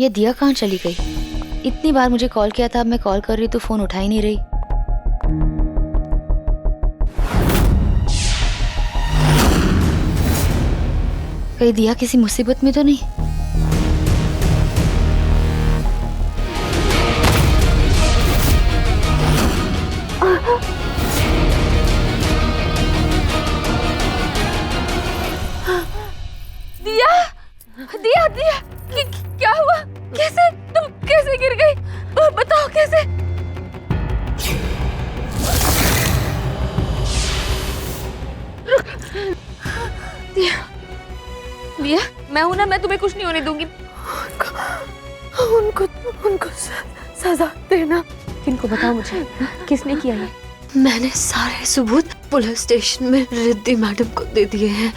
ये दिया कहाँ चली गई? इतनी बार मुझे कॉल किया था, अब मैं कॉल कर रही तो फोन उठा ही नहीं रही। कहीं दिया किसी मुसीबत में तो नहीं? दिया, दिया, दिया, क्या हुआ? कैसे तुम कैसे गिर गई? बताओ कैसे? दिया, दिया, मैं हूं ना, मैं तुम्हें कुछ नहीं होने दूंगी। उनको उनको सजा देना। किनको? बताओ मुझे, किसने किया ये? मैंने सारे सबूत पुलिस स्टेशन में रिद्धि मैडम को दे दिए हैं।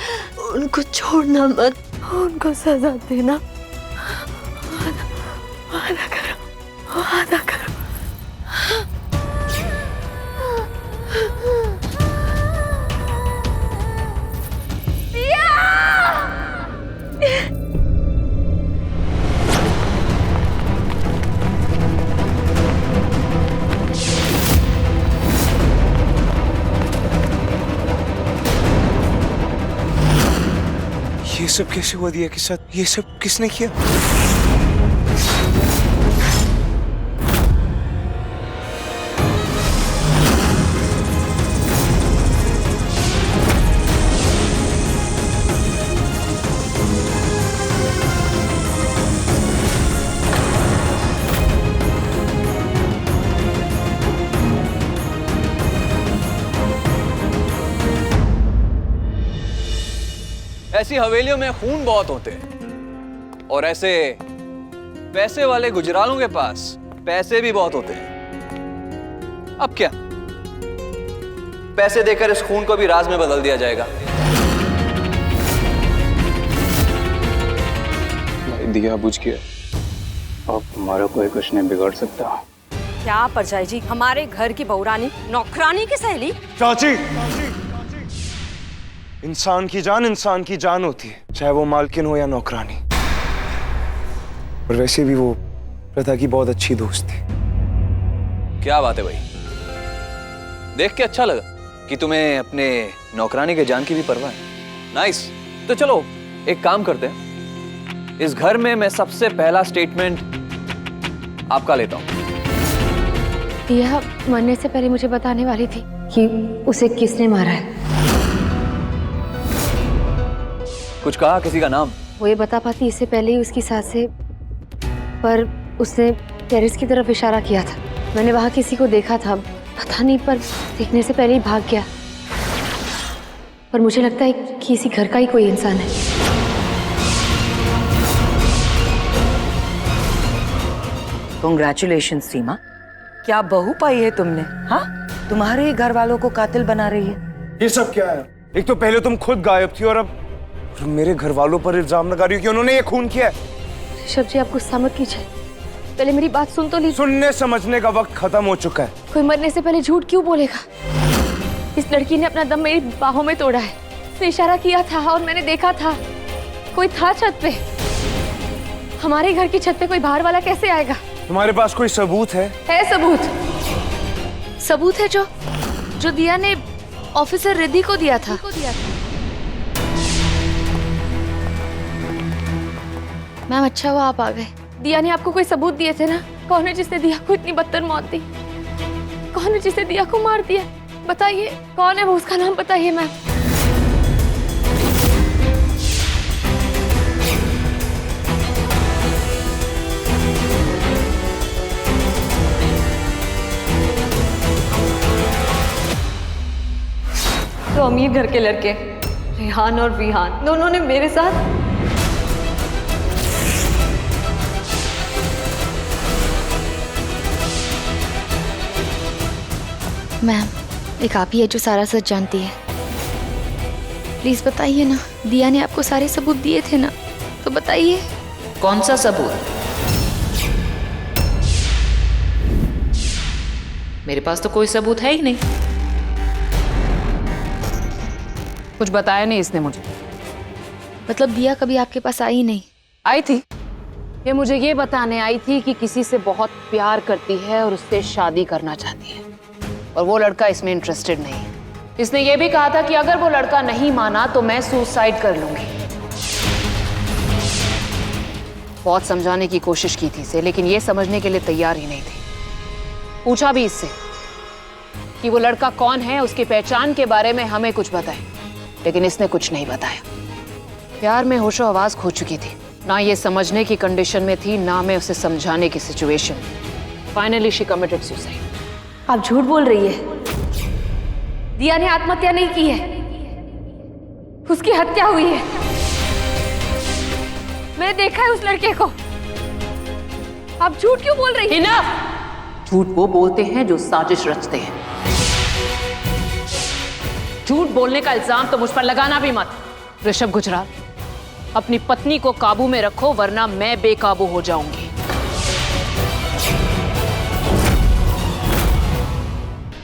उनको छोड़ना मत, उनको सजा देना। वादा करो, वादा करो। ये सब कैसे हुआ दिया के साथ? ये सब किसने किया? ऐसी हवेलियों में खून बहुत होते हैं और ऐसे पैसे वाले गुजरालों के पास पैसे भी बहुत होते हैं। अब क्या, पैसे देकर इस खून को भी राज में बदल दिया जाएगा। भाई दिया बुझ गया, अब हमारा कोई कुछ नहीं बिगाड़ सकता। क्या परजाई जी, हमारे घर की बहुरानी नौकरानी की सहेली? चाची, इंसान की जान होती है, चाहे वो मालकिन हो या नौकरानी। और वैसे भी वो प्रथा की बहुत अच्छी दोस्त थी। क्या बात है भाई, देख के अच्छा लगा कि तुम्हें अपने नौकरानी के जान की भी परवाह है। नाइस। तो चलो एक काम करते हैं, इस घर में मैं सबसे पहला स्टेटमेंट आपका लेता हूं। दिया मरने से पहले मुझे बताने वाली थी कि उसे किसने मारा है। कुछ कहा, किसी का नाम? वो ये बता पाती इससे पहले ही उसकी सांसें, पर उसने टेरेस की तरफ इशारा किया था। मैंने वहां किसी को देखा था, पता नहीं, पर देखने से पहले ही भाग गया। पर मुझे लगता है कि इसी घर का ही कोई इंसान है। कांग्रेचुलेशन सीमा, क्या बहू पाई है तुमने? हाँ, तुम्हारे घर वालों को कातिल बना रही है। ये सब क्या है? एक तो पहले तुम खुद गायब थी और अब मेरे घर वालों पर इल्जाम लगा रही हो कि उन्होंने ये खून किया है। ऋषभ जी, आप गुस्सा मत कीजिए, पहले मेरी बात सुन तो लीजिए। सुनने समझने का वक्त खत्म हो चुका है। कोई मरने से पहले झूठ क्यों बोलेगा? इस लड़की ने अपना दम मेरी बाहों में तोड़ा है। उसने इशारा किया था और मैंने देखा था, कोई था छत पे। हमारे घर की छत पे कोई बाहर वाला कैसे आएगा? तुम्हारे पास कोई सबूत है? है सबूत। सबूत है जो दिया ने ऑफिसर रिद्धि को दिया था। मैम, अच्छा हुआ आप आ गए। दिया ने आपको कोई सबूत दिए थे ना? कौन है जिसने दिया को इतनी बदतर मौत दी? कौन है जिसने दिया को मार दिया? बताइए कौन है वो, उसका नाम बताइए मैम। तो अमीर घर के लड़के रेहान और विहान दोनों ने मेरे साथ मैम, एक आप ही है जो सारा सच जानती है। प्लीज बताइए ना, दिया ने आपको सारे सबूत दिए थे ना, तो बताइए। कौन सा सबूत? मेरे पास तो कोई सबूत है ही नहीं। कुछ बताया नहीं इसने मुझे। मतलब दिया कभी आपके पास आई नहीं? आई थी, ये मुझे ये बताने आई थी कि किसी से बहुत प्यार करती है और उससे शादी करना चाहती है, और वो लड़का इसमें इंटरेस्टेड नहीं है। इसने ये भी कहा था कि अगर वो लड़का नहीं माना तो मैं सुसाइड कर लूंगी। बहुत समझाने की कोशिश की थी इसे, लेकिन ये समझने के लिए तैयार ही नहीं थी। पूछा भी इससे कि वो लड़का कौन है, उसकी पहचान के बारे में हमें कुछ बताए, लेकिन इसने कुछ नहीं बताया। प्यार में होशो आवाज खो चुकी थी, ना ये समझने की कंडीशन में थी, ना मैं उसे समझाने की situation. Finally she committed suicide. आप झूठ बोल रही है। दिया ने आत्महत्या नहीं की है, उसकी हत्या हुई है। मैंने देखा है उस लड़के को। आप झूठ क्यों बोल रही है? झूठ वो बोलते हैं जो साजिश रचते हैं। झूठ बोलने का इल्जाम तो मुझ पर लगाना भी मत। ऋषभ गुजराल, अपनी पत्नी को काबू में रखो, वरना मैं बेकाबू हो जाऊंगी।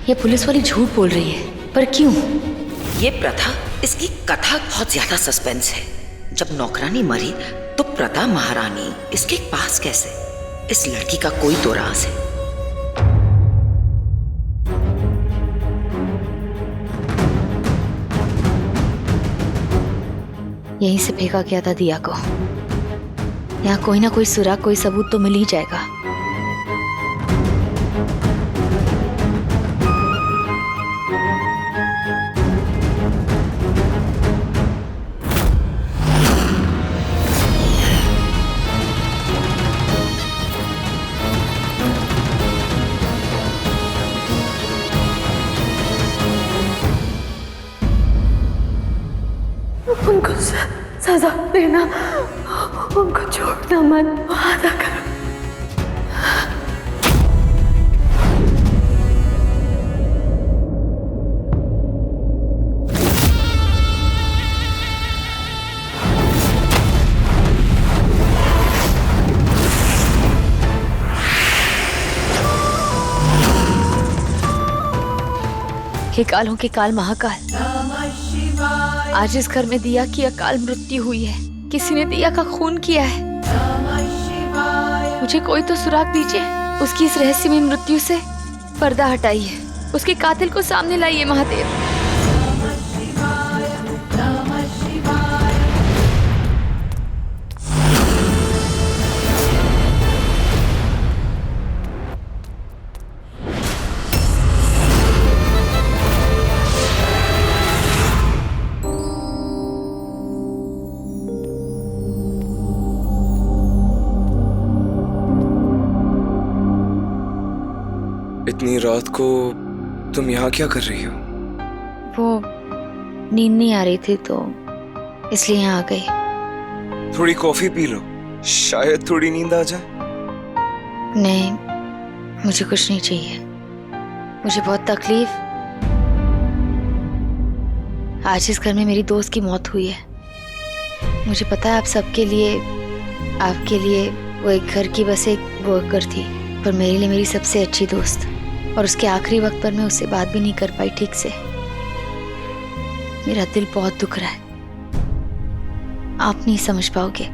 ये पुलिस वाली झूठ बोल रही है, पर क्यों? ये प्रथा, इसकी कथा बहुत ज्यादा सस्पेंस है। जब नौकरानी मरी तो प्रथा महारानी इसके पास कैसे? इस लड़की का कोई तो राज है। यहीं से फेंका गया था दिया को। यहाँ कोई ना कोई सुराग, कोई सबूत तो मिल ही जाएगा। उनको सजा देना, उनको छोड़ना मत, वादा करो। हे कालों के काल महाकाल, आज इस घर में दिया की अकाल मृत्यु हुई है। किसी ने दिया का खून किया है। मुझे कोई तो सुराग दीजिए। उसकी इस रहस्यमय मृत्यु से पर्दा हटाइए, उसके कातिल को सामने लाइए महादेव। इतनी रात को तुम यहाँ क्या कर रही हो? वो नींद नहीं आ रही थी तो इसलिए यहाँ आ गई। थोड़ी कॉफी पी लो, शायद थोड़ी नींद आ जाए। नहीं, मुझे कुछ नहीं चाहिए। मुझे बहुत तकलीफ। आज इस घर में मेरी दोस्त की मौत हुई है। मुझे पता है आप सबके लिए, आपके लिए वो एक घर की बस एक वर्कर थी, पर मेरे लिए मेरी सबसे अच्छी दोस्त। और उसके आखिरी वक्त पर मैं उससे बात भी नहीं कर पाई ठीक से। मेरा दिल बहुत दुख रहा है, आप नहीं समझ पाओगे।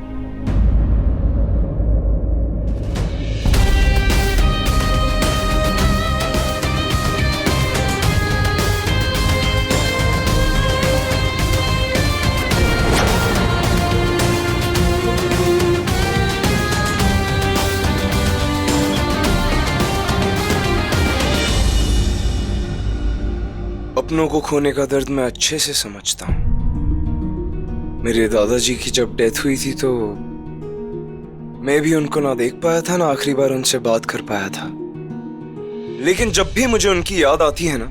अपनों को खोने का दर्द मैं अच्छे से समझता हूँ। मेरे दादाजी की जब डेथ हुई थी तो मैं भी उनको ना देख पाया था, ना आखिरी बार उनसे बात कर पाया था। लेकिन जब भी मुझे उनकी याद आती है ना,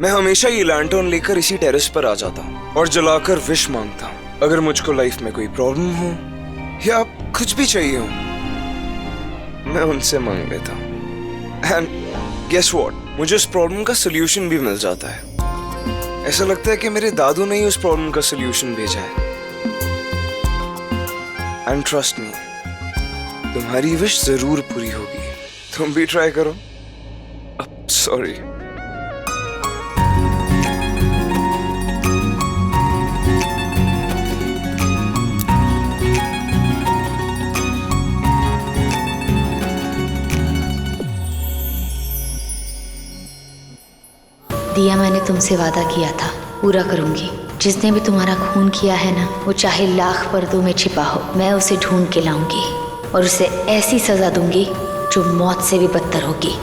मैं हमेशा ये लैंटर्न लेकर इसी टेरेस पर आ जाता हूँ और जलाकर विश मांगता हूँ। अगर मुझको लाइफ में कोई प्रॉब्लम हो या कुछ भी चाहिए हो, मैं उनसे मांग लेता हूँ। एंड गेस व्हाट, मुझे उस प्रॉब्लम का सोल्यूशन भी मिल जाता है। ऐसा लगता है कि मेरे दादू ने ही उस प्रॉब्लम का सोल्यूशन भेजा है। एंड ट्रस्ट मी, तुम्हारी विश जरूर पूरी होगी। तुम भी ट्राई करो। सॉरी। दिया, मैंने तुमसे वादा किया था, पूरा करूंगी। जिसने भी तुम्हारा खून किया है ना, वो चाहे लाख पर्दों में छिपा हो, मैं उसे ढूंढ के लाऊंगी और उसे ऐसी सजा दूंगी जो मौत से भी बदतर होगी।